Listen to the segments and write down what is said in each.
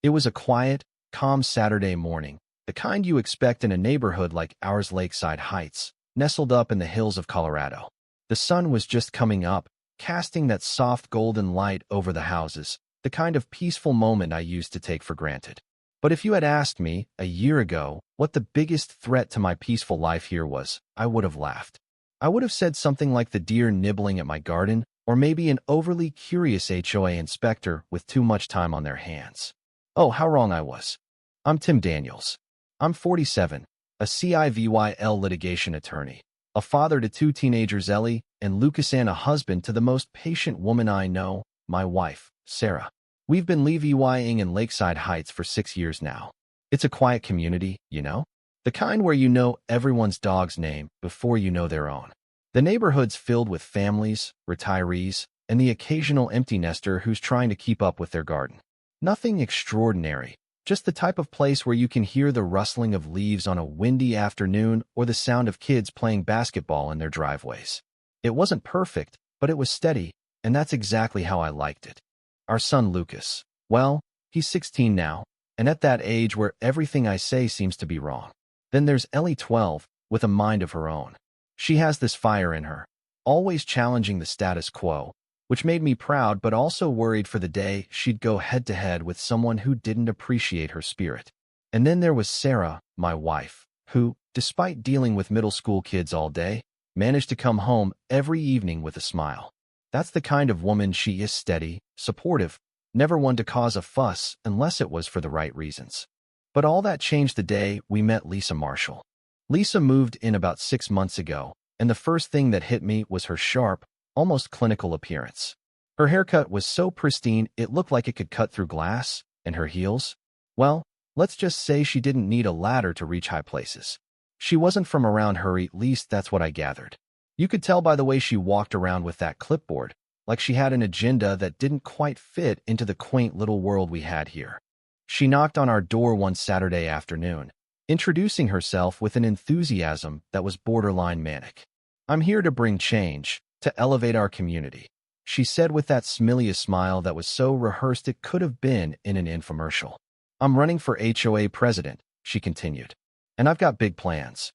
It was a quiet, calm Saturday morning, the kind you expect in a neighborhood like ours, Lakeside Heights, nestled up in the hills of Colorado. The sun was just coming up, casting that soft golden light over the houses, the kind of peaceful moment I used to take for granted. But if you had asked me, a year ago, what the biggest threat to my peaceful life here was, I would have laughed. I would have said something like the deer nibbling at my garden, or maybe an overly curious HOA inspector with too much time on their hands. Oh, how wrong I was. I'm Tim Daniels. I'm 47, a CIVYL litigation attorney, a father to two teenagers, Ellie and Lucas, and a husband to the most patient woman I know, my wife, Sarah. We've been living in Lakeside Heights for 6 years now. It's a quiet community, you know? The kind where you know everyone's dog's name before you know their own. The neighborhood's filled with families, retirees, and the occasional empty nester who's trying to keep up with their garden. Nothing extraordinary, just the type of place where you can hear the rustling of leaves on a windy afternoon or the sound of kids playing basketball in their driveways. It wasn't perfect, but it was steady, and that's exactly how I liked it. Our son Lucas, well, he's 16 now, and at that age where everything I say seems to be wrong. Then there's Ellie, 12, with a mind of her own. She has this fire in her, always challenging the status quo, which made me proud but also worried for the day she'd go head-to-head with someone who didn't appreciate her spirit. And then there was Sarah, my wife, who, despite dealing with middle school kids all day, managed to come home every evening with a smile. That's the kind of woman she is: steady, supportive, never one to cause a fuss unless it was for the right reasons. But all that changed the day we met Lisa Marshall. Lisa moved in about 6 months ago, and the first thing that hit me was her sharp, almost clinical appearance. Her haircut was so pristine it looked like it could cut through glass, and her heels? Well, let's just say she didn't need a ladder to reach high places. She wasn't from around her, at least that's what I gathered. You could tell by the way she walked around with that clipboard, like she had an agenda that didn't quite fit into the quaint little world we had here. She knocked on our door one Saturday afternoon, introducing herself with an enthusiasm that was borderline manic. "I'm here to bring change, to elevate our community," she said with that familiar smile that was so rehearsed it could have been in an infomercial. "I'm running for HOA president," she continued, "and I've got big plans."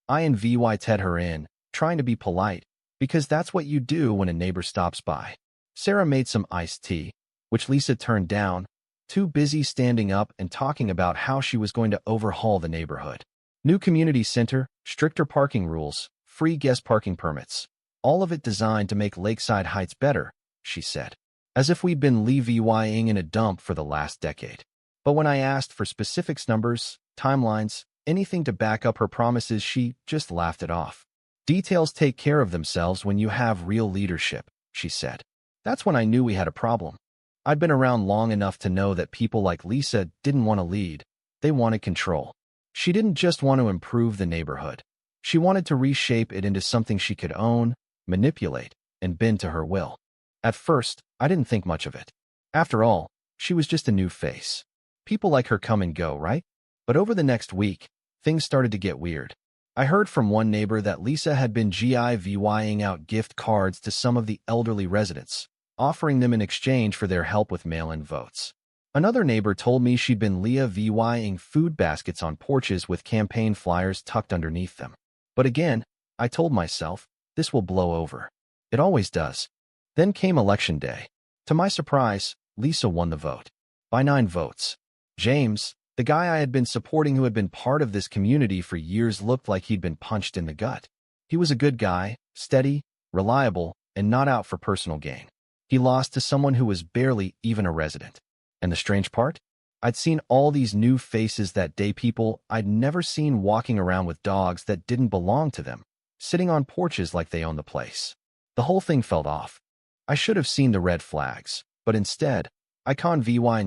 I invited her in, trying to be polite, because that's what you do when a neighbor stops by. Sarah made some iced tea, which Lisa turned down, too busy standing up and talking about how she was going to overhaul the neighborhood. New community center, stricter parking rules, free guest parking permits. All of it designed to make Lakeside Heights better, she said, as if we'd been living in a dump for the last decade. But when I asked for specifics, numbers, timelines, anything to back up her promises, she just laughed it off. "Details take care of themselves when you have real leadership," she said. That's when I knew we had a problem. I'd been around long enough to know that people like Lisa didn't want to lead. They wanted control. She didn't just want to improve the neighborhood. She wanted to reshape it into something she could own, manipulate, and bend to her will. At first, I didn't think much of it. After all, she was just a new face. People like her come and go, right? But over the next week, things started to get weird. I heard from one neighbor that Lisa had been giving out gift cards to some of the elderly residents, offering them in exchange for their help with mail-in votes. Another neighbor told me she'd been leaving food baskets on porches with campaign flyers tucked underneath them. But again, I told myself, this will blow over. It always does. Then came election day. To my surprise, Lisa won the vote. By 9 votes. James, the guy I had been supporting who had been part of this community for years, looked like he'd been punched in the gut. He was a good guy, steady, reliable, and not out for personal gain. He lost to someone who was barely even a resident. And the strange part? I'd seen all these new faces that day, people I'd never seen walking around with dogs that didn't belong to them, sitting on porches like they owned the place. The whole thing felt off. I should have seen the red flags, but instead, I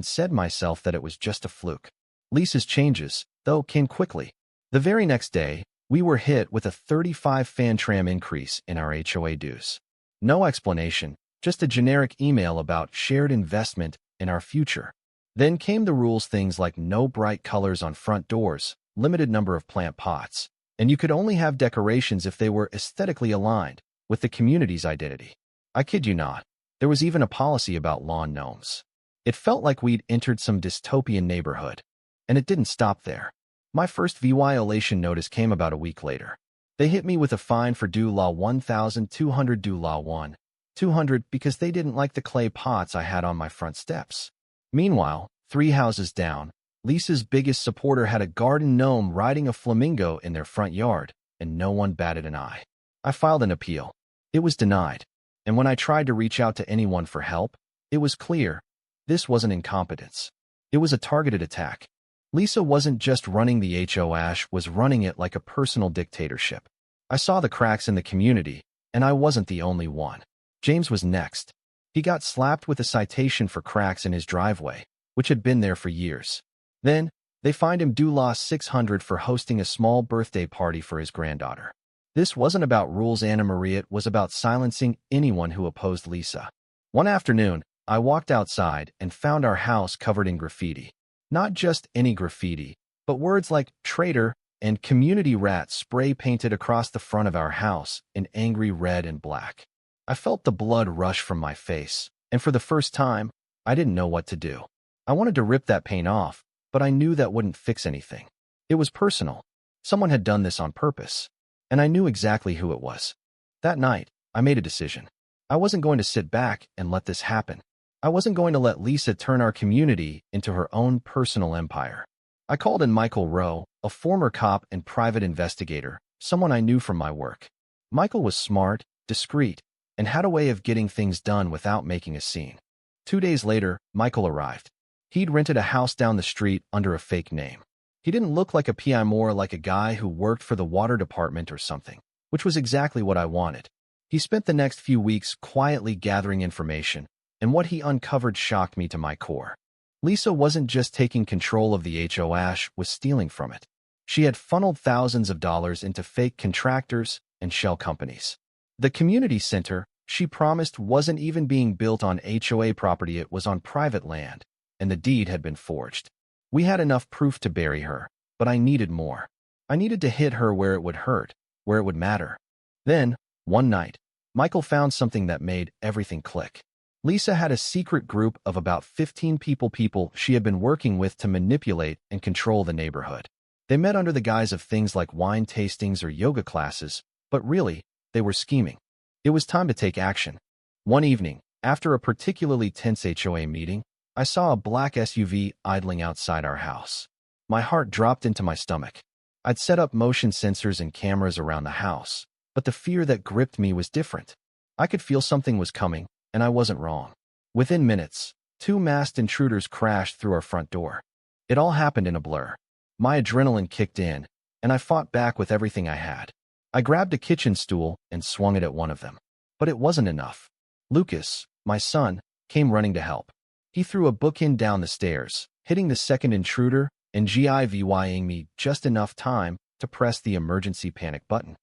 said myself that it was just a fluke. Lisa's changes, though, came quickly. The very next day, we were hit with a 35 fan tram increase in our HOA dues. No explanation, just a generic email about shared investment in our future. Then came the rules, things like no bright colors on front doors, limited number of plant pots, and you could only have decorations if they were aesthetically aligned with the community's identity. I kid you not, there was even a policy about lawn gnomes. It felt like we'd entered some dystopian neighborhood. And it didn't stop there. My first violation notice came about a week later. They hit me with a fine for due law 1,200 due law 1, 200 because they didn't like the clay pots I had on my front steps. Meanwhile, 3 houses down, Lisa's biggest supporter had a garden gnome riding a flamingo in their front yard, and no one batted an eye. I filed an appeal. It was denied. And when I tried to reach out to anyone for help, it was clear. This wasn't incompetence. It was a targeted attack. Lisa wasn't just running the HOA, she was running it like a personal dictatorship. I saw the cracks in the community, and I wasn't the only one. James was next. He got slapped with a citation for cracks in his driveway, which had been there for years. Then, they fined him due law 600 for hosting a small birthday party for his granddaughter. This wasn't about rules, Anna Maria, it was about silencing anyone who opposed Lisa. One afternoon, I walked outside and found our house covered in graffiti. Not just any graffiti, but words like traitor and community rat spray painted across the front of our house in angry red and black. I felt the blood rush from my face, and for the first time, I didn't know what to do. I wanted to rip that paint off, but I knew that wouldn't fix anything. It was personal. Someone had done this on purpose, and I knew exactly who it was. That night, I made a decision. I wasn't going to sit back and let this happen. I wasn't going to let Lisa turn our community into her own personal empire. I called in Michael Rowe, a former cop and private investigator, someone I knew from my work. Michael was smart, discreet, and had a way of getting things done without making a scene. 2 days later, Michael arrived. He'd rented a house down the street under a fake name. He didn't look like a PI, more like a guy who worked for the water department or something, which was exactly what I wanted. He spent the next few weeks quietly gathering information, and what he uncovered shocked me to my core. Lisa wasn't just taking control of the HOA, she was stealing from it. She had funneled thousands of dollars into fake contractors and shell companies. The community center, she promised, wasn't even being built on HOA property, it was on private land, and the deed had been forged. We had enough proof to bury her, but I needed more. I needed to hit her where it would hurt, where it would matter. Then, one night, Michael found something that made everything click. Lisa had a secret group of about 15 people she had been working with to manipulate and control the neighborhood. They met under the guise of things like wine tastings or yoga classes, but really, they were scheming. It was time to take action. One evening, after a particularly tense HOA meeting, I saw a black SUV idling outside our house. My heart dropped into my stomach. I'd set up motion sensors and cameras around the house, but the fear that gripped me was different. I could feel something was coming, and I wasn't wrong. Within minutes, 2 masked intruders crashed through our front door. It all happened in a blur. My adrenaline kicked in, and I fought back with everything I had. I grabbed a kitchen stool and swung it at one of them. But it wasn't enough. Lucas, my son, came running to help. He threw a bookend down the stairs, hitting the second intruder and giving me just enough time to press the emergency panic button.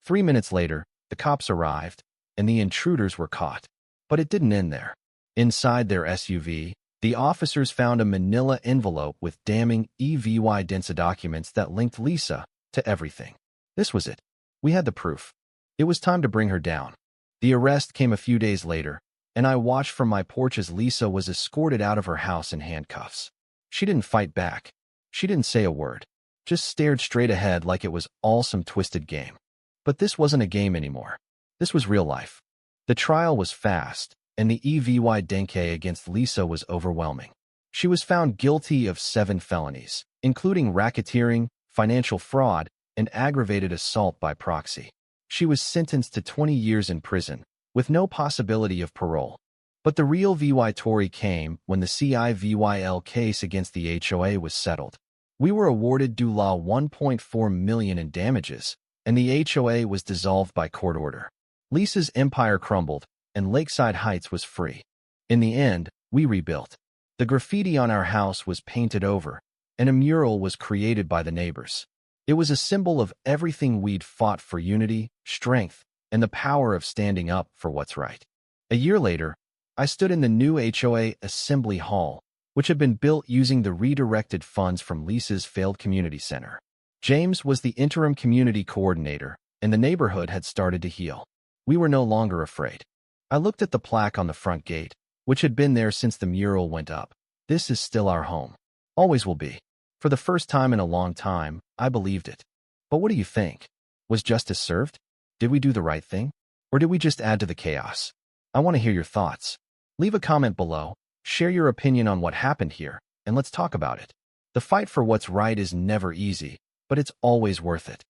3 minutes later, the cops arrived, and the intruders were caught. But it didn't end there. Inside their SUV, the officers found a manila envelope with damning evidence documents that linked Lisa to everything. This was it. We had the proof. It was time to bring her down. The arrest came a few days later, and I watched from my porch as Lisa was escorted out of her house in handcuffs. She didn't fight back. She didn't say a word. Just stared straight ahead like it was all some twisted game. But this wasn't a game anymore. This was real life. The trial was fast, and the evidence against Lisa was overwhelming. She was found guilty of 7 felonies, including racketeering, financial fraud, and aggravated assault by proxy. She was sentenced to 20 years in prison, with no possibility of parole. But the real story came when the civil case against the HOA was settled. We were awarded due law $1.4 million in damages, and the HOA was dissolved by court order. Lisa's empire crumbled, and Lakeside Heights was free. In the end, we rebuilt. The graffiti on our house was painted over, and a mural was created by the neighbors. It was a symbol of everything we'd fought for: unity, strength, and the power of standing up for what's right. A year later, I stood in the new HOA Assembly Hall, which had been built using the redirected funds from Lisa's failed community center. James was the interim community coordinator, and the neighborhood had started to heal. We were no longer afraid. I looked at the plaque on the front gate, which had been there since the mural went up. This is still our home. Always will be. For the first time in a long time, I believed it. But what do you think? Was justice served? Did we do the right thing? Or did we just add to the chaos? I want to hear your thoughts. Leave a comment below, share your opinion on what happened here, and let's talk about it. The fight for what's right is never easy, but it's always worth it.